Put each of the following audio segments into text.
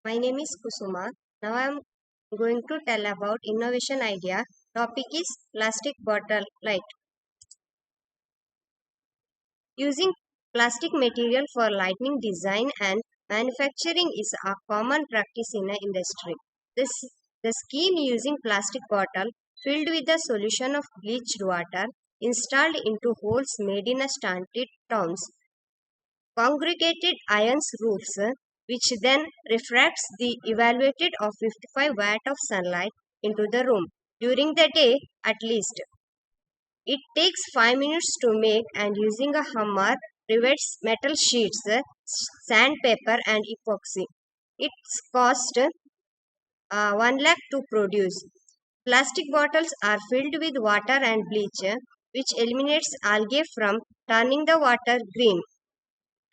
My name is Kusuma. Now I am going to tell about innovation idea. Topic is plastic bottle light. Using plastic material for lighting design and manufacturing is a common practice in the industry. This the scheme using plastic bottle filled with a solution of bleached water installed into holes made in a stunted towns congregated iron roofs, which then refracts the evaluated of 55 watt of sunlight into the room during the day at least. It takes 5 minutes to make and using a hammer rivets metal sheets, sandpaper and epoxy. It's cost 1 lakh to produce. Plastic bottles are filled with water and bleach, which eliminates algae from turning the water green.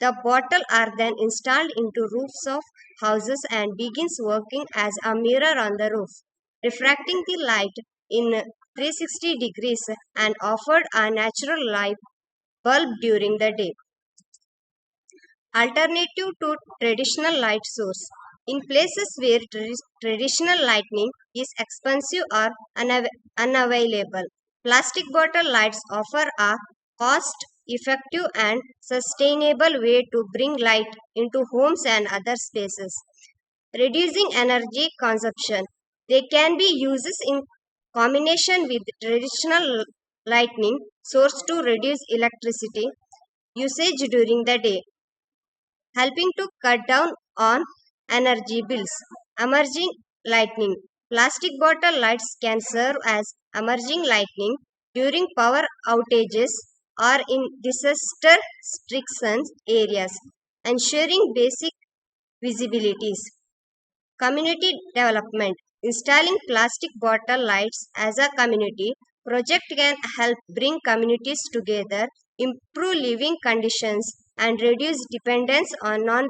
The bottle are then installed into roofs of houses and begins working as a mirror on the roof, refracting the light in 360 degrees and offered a natural light bulb during the day. Alternative to traditional light source. In places where traditional lighting is expensive or unavailable, plastic bottle lights offer a cost effective and sustainable way to bring light into homes and other spaces, reducing energy consumption. They can be used in combination with traditional lighting source to reduce electricity usage during the day, helping to cut down on energy bills. Emerging lighting. Plastic bottle lights can serve as emerging lighting during power outages or in disaster stricken areas, ensuring basic visibilities. Community development. Installing plastic bottle lights as a community project can help bring communities together, improve living conditions, and reduce dependence on non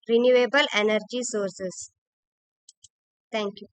renewable energy sources. Thank you.